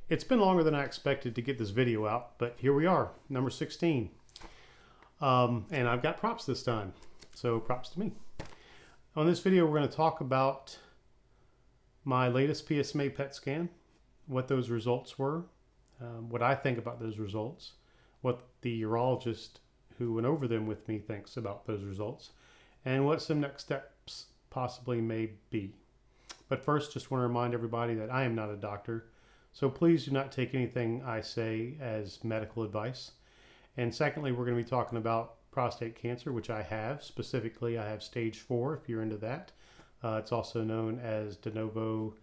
It's been longer than I expected to get this video out, but here we are, number 16. And I've got props this time, so props to me. On this video, we're going to talk about my latest PSMA PET scan, what those results were, what I think about those results, what the urologist who went over them with me thinks about those results, and what some next steps possibly may be. But first, just want to remind everybody that I am not a doctor, so please do not take anything I say as medical advice. And secondly, we're going to be talking about prostate cancer, which I have. Specifically, I have stage 4, if you're into that. It's also known as de novo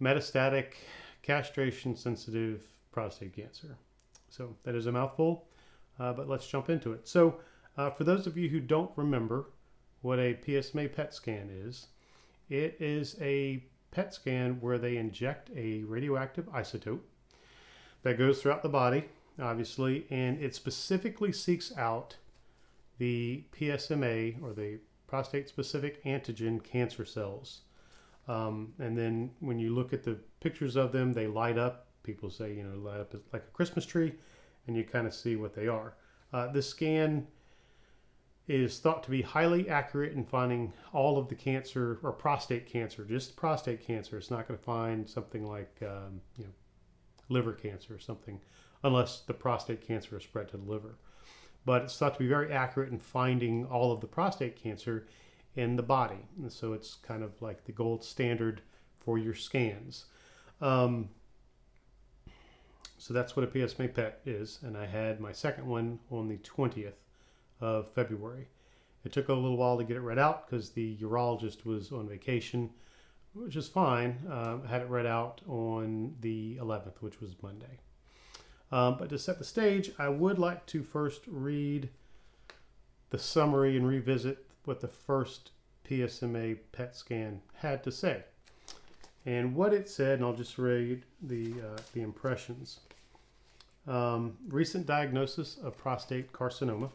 metastatic castration-sensitive prostate cancer. So that is a mouthful, but let's jump into it. So for those of you who don't remember what a PSMA PET scan is, it is a PET scan where they inject a radioactive isotope that goes throughout the body, obviously, and it specifically seeks out the PSMA, or the prostate-specific antigen cancer cells. And then when you look at the pictures of them, they light up. People say, you know, light up like a Christmas tree, and you kind of see what they are. This scan is thought to be highly accurate in finding all of the cancer, or prostate cancer, just prostate cancer. It's not going to find something like you know, liver cancer or something, unless the prostate cancer is spread to the liver. But it's thought to be very accurate in finding all of the prostate cancer in the body. And so it's kind of like the gold standard for your scans. So that's what a PSMA PET is. And I had my second one on the 20th of February. It took a little while to get it read out because the urologist was on vacation, which is fine. I had it read out on the 11th, which was Monday. But to set the stage, I would like to first read the summary and revisit what the first PSMA PET scan had to say. And what it said, and I'll just read the impressions. Recent diagnosis of prostate carcinoma.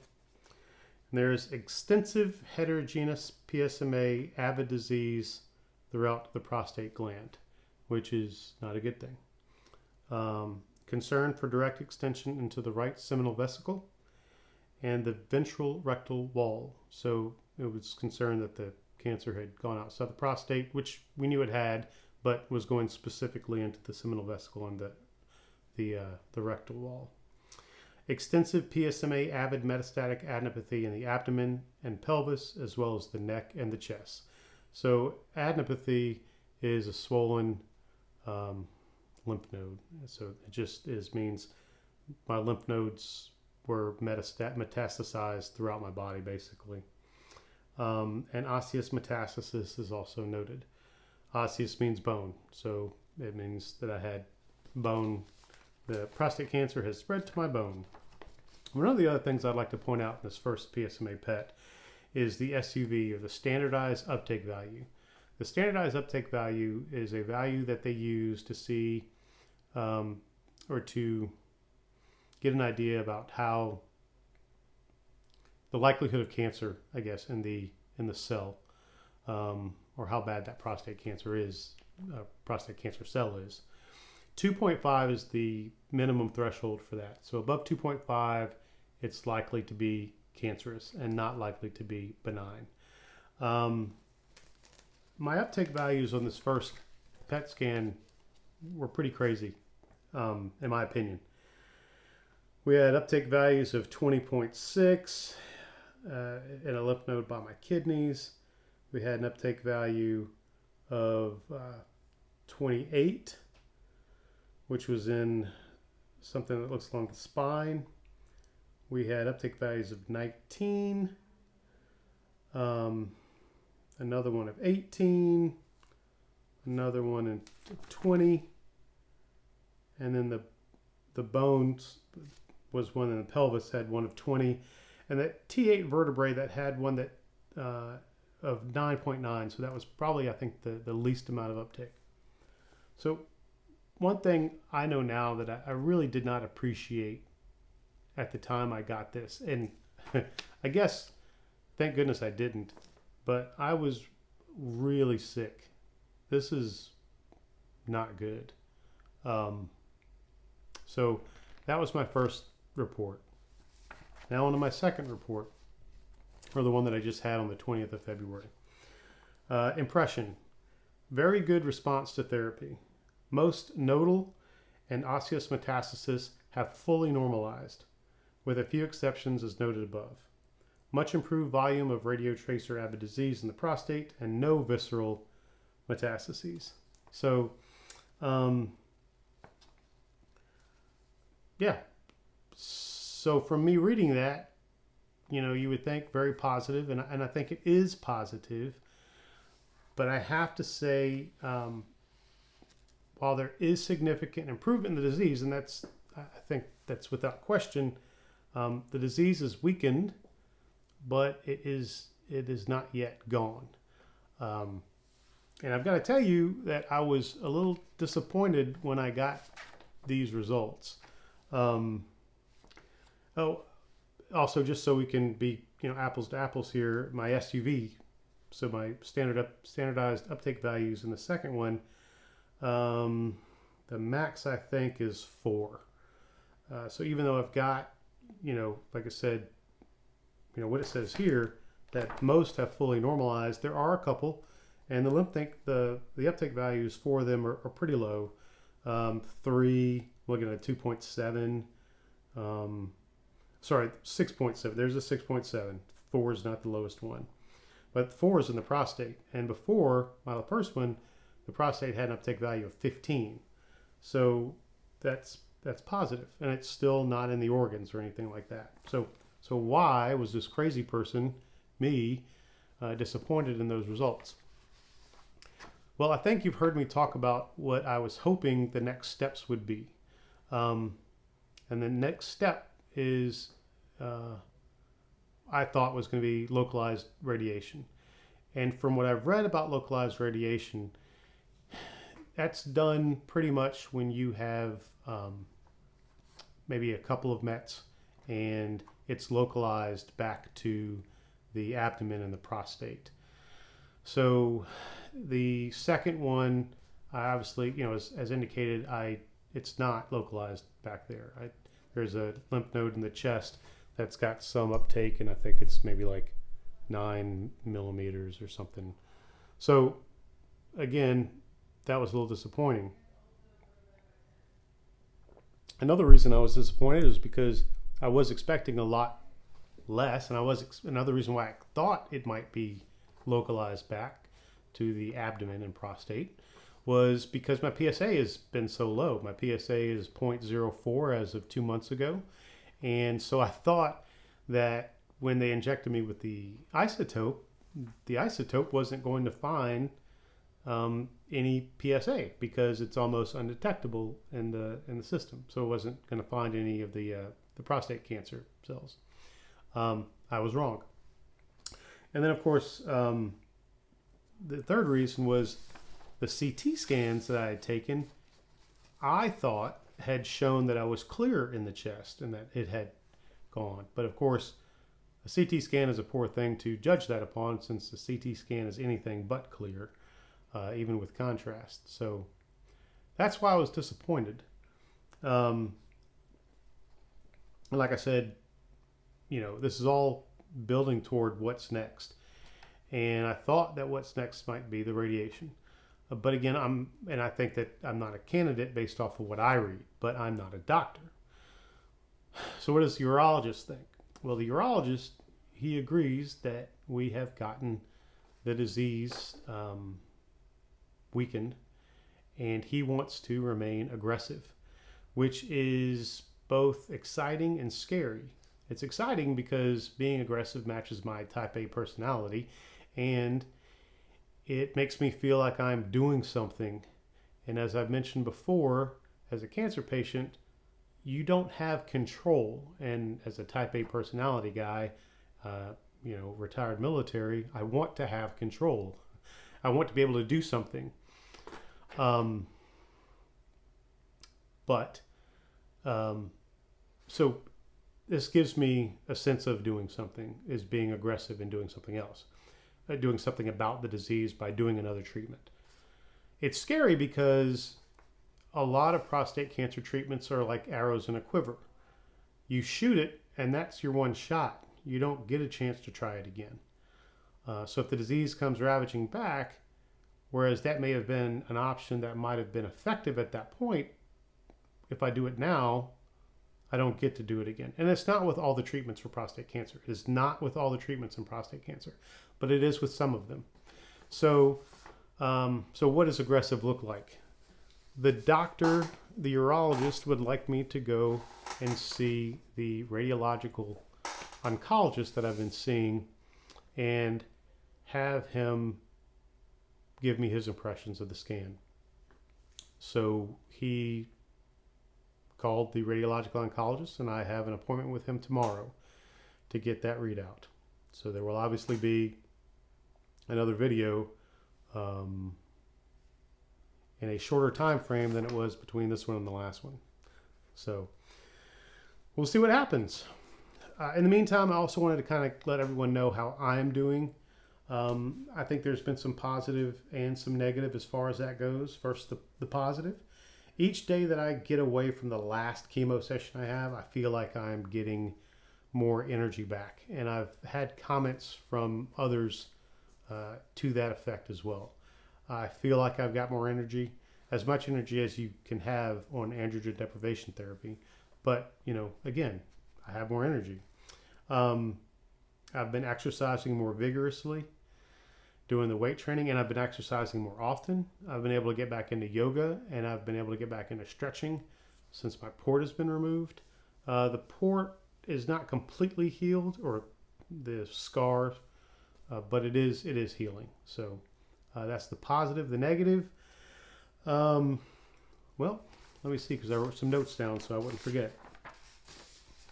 There's extensive heterogeneous PSMA avid disease throughout the prostate gland, which is not a good thing. Concern for direct extension into the right seminal vesicle and the ventral rectal wall. So it was concerned that the cancer had gone outside the prostate, which we knew it had, but was going specifically into the seminal vesicle and the rectal wall. Extensive PSMA avid metastatic adenopathy in the abdomen and pelvis, as well as the neck and the chest. So adenopathy is a swollen lymph node. So it just means my lymph nodes were metastasized throughout my body, basically. And osseous metastasis is also noted. Osseous means bone, so it means that I had bone. The prostate cancer has spread to my bone. One of the other things I'd like to point out in this first PSMA PET is the SUV, or the standardized uptake value. The standardized uptake value is a value that they use to see or to get an idea about how the likelihood of cancer, I guess, in the cell, or how bad that prostate cancer cell is. 2.5 is the minimum threshold for that. So above 2.5, it's likely to be cancerous and not likely to be benign. My uptake values on this first PET scan were pretty crazy, in my opinion. We had uptake values of 20.6 in a lymph node by my kidneys. We had an uptake value of 28, which was in something that looks along the spine. We had uptake values of 19, another one of 18, another one of 20, and then the bones was one in the pelvis, had one of 20, and that T8 vertebrae that had one that of 9.9, so that was probably, I think, the least amount of uptake. So one thing I know now that I really did not appreciate at the time I got this, and I guess, thank goodness I didn't, but I was really sick. This is not good. So that was my first report. Now on to my second report, or the one that I just had on the 20th of February. Impression. Very good response to therapy. Most nodal and osseous metastasis have fully normalized, with a few exceptions as noted above. Much improved volume of radiotracer avid disease in the prostate and no visceral metastases. So, yeah. So from me reading that, you would think very positive, and I think it is positive. But I have to say, while there is significant improvement in the disease, and I think that's without question, the disease is weakened, but it is not yet gone. And I've got to tell you that I was a little disappointed when I got these results. Also, just so we can be apples to apples here, my SUV, so my standardized uptake values in the second one, the max I think is 4. So even though I've got, like I said, what it says here, that most have fully normalized, there are a couple, and the lymph node, the uptake values for them are pretty low. 3, looking at 2.7. Sorry, 6.7. There's a 6.7. 4 is not the lowest one. But 4 is in the prostate. And before, the first one, the prostate had an uptake value of 15. So that's positive. And it's still not in the organs or anything like that. So why was this crazy person, me, disappointed in those results? Well, I think you've heard me talk about what I was hoping the next steps would be. And the next step is, I thought was going to be localized radiation. And from what I've read about localized radiation, that's done pretty much when you have maybe a couple of mets and it's localized back to the abdomen and the prostate. So the second one, I obviously, as indicated, it's not localized back there. There's a lymph node in the chest that's got some uptake, and I think it's maybe like 9 millimeters or something. So again, that was a little disappointing. Another reason I was disappointed is because I was expecting a lot less, and another reason why I thought it might be localized back to the abdomen and prostate was because my PSA has been so low. My PSA is 0.04 as of 2 months ago. And so I thought that when they injected me with the isotope wasn't going to find any PSA because it's almost undetectable in the system. So it wasn't going to find any of the prostate cancer cells. I was wrong. And then, of course, the third reason was the CT scans that I had taken, I thought had shown that I was clear in the chest and that it had gone. But of course, a CT scan is a poor thing to judge that upon, since the CT scan is anything but clear, even with contrast. So that's why I was disappointed. And like I said, this is all building toward what's next. And I thought that what's next might be the radiation. But again, I think that I'm not a candidate based off of what I read, but I'm not a doctor. So what does the urologist think? Well, the urologist, he agrees that we have gotten the disease weakened, and he wants to remain aggressive, which is both exciting and scary. It's exciting because being aggressive matches my type A personality, and it makes me feel like I'm doing something. And as I've mentioned before, as a cancer patient, you don't have control. And as a type A personality guy, retired military, I want to have control. I want to be able to do something. So this gives me a sense of doing something, is being aggressive and doing something else. Doing something about the disease by doing another treatment. It's scary because a lot of prostate cancer treatments are like arrows in a quiver. You shoot it, and that's your one shot. You don't get a chance to try it again. So if the disease comes ravaging back, whereas that may have been an option that might have been effective at that point, if I do it now, I don't get to do it again. And it's not with all the treatments for prostate cancer. It is not with all the treatments in prostate cancer, but it is with some of them. So, so what does aggressive look like? The doctor, the urologist, would like me to go and see the radiological oncologist that I've been seeing and have him give me his impressions of the scan. So he called the radiological oncologist, and I have an appointment with him tomorrow to get that readout. So there will obviously be another video in a shorter time frame than it was between this one and the last one. So we'll see what happens. In the meantime, I also wanted to kind of let everyone know how I'm doing. I think there's been some positive and some negative as far as that goes. First, the positive. Each day that I get away from the last chemo session I have, I feel like I'm getting more energy back. And I've had comments from others to that effect as well. I feel like I've got more energy, as much energy as you can have on androgen deprivation therapy. But, you know, again, I have more energy. I've been exercising more vigorously, doing the weight training, and I've been exercising more often. I've been able to get back into yoga, and I've been able to get back into stretching since my port has been removed. The port is not completely healed, or the scar, but it is healing. So that's the positive. The negative, well, let me see, because I wrote some notes down so I wouldn't forget.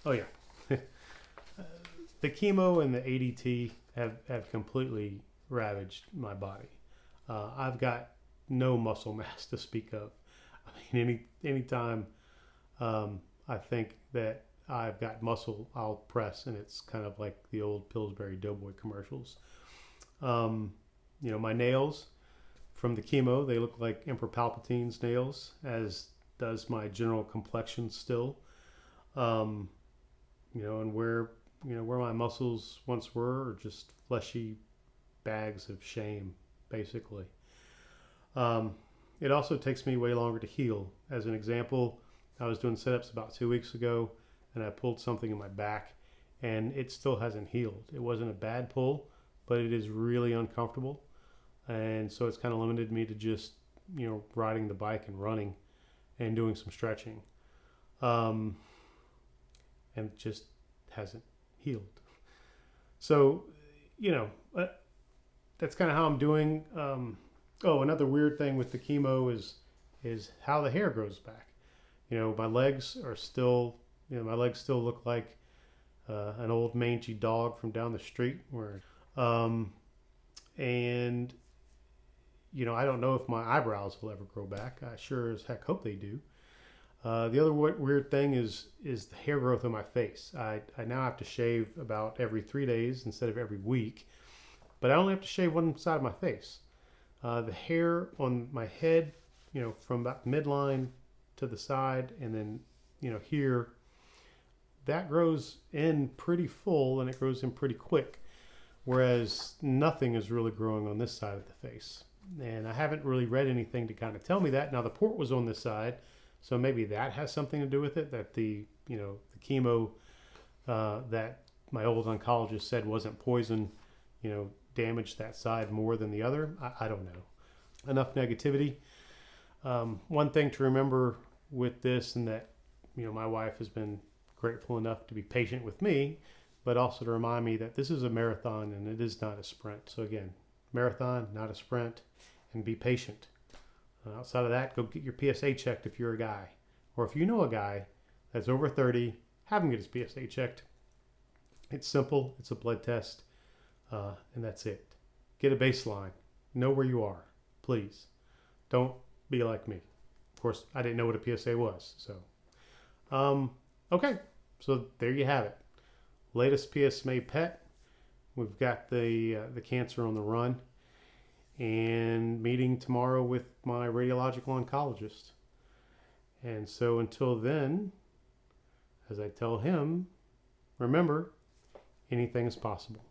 Oh yeah. The chemo and the ADT have completely ravaged my body. I've got no muscle mass to speak of. I mean, anytime I think that I've got muscle, I'll press, and it's kind of like the old Pillsbury Doughboy commercials. You know, my nails from the chemo, they look like Emperor Palpatine's nails, as does my general complexion still. You know, and where my muscles once were are just fleshy bags of shame, basically. It also takes me way longer to heal. As an example, I was doing sit-ups about 2 weeks ago, and I pulled something in my back, and it still hasn't healed. It wasn't a bad pull, but it is really uncomfortable. And so it's kind of limited me to just, you know, riding the bike and running and doing some stretching. And it just hasn't healed. So, you know, that's kind of how I'm doing. Oh, another weird thing with the chemo is how the hair grows back. You know, my legs are still, my legs still look like an old mangy dog from down the street. And, you know, I don't know if my eyebrows will ever grow back. I sure as heck hope they do. The other weird thing is the hair growth on my face. I now have to shave about every 3 days instead of every week, but I only have to shave one side of my face. The hair on my head, you know, from about midline to the side, and then, you know, here, that grows in pretty full and it grows in pretty quick, whereas nothing is really growing on this side of the face. And I haven't really read anything to kind of tell me that. Now, the port was on this side, so maybe that has something to do with it, that the chemo that my old oncologist said wasn't poison, you know, damaged that side more than the other. I don't know. Enough negativity. One thing to remember with this, and that, you know, my wife has been grateful enough to be patient with me, but also to remind me that this is a marathon and it is not a sprint. So again, marathon, not a sprint, and be patient. Outside of that, go get your PSA checked if you're a guy. Or if you know a guy that's over 30, have him get his PSA checked. It's simple. It's a blood test. And that's it. Get a baseline. Know where you are. Please. Don't be like me. Of course, I didn't know what a PSA was. So, okay. So there you have it. Latest PSMA PET. We've got the cancer on the run. And meeting tomorrow with my radiological oncologist. And so until then, as I tell him, remember, anything is possible.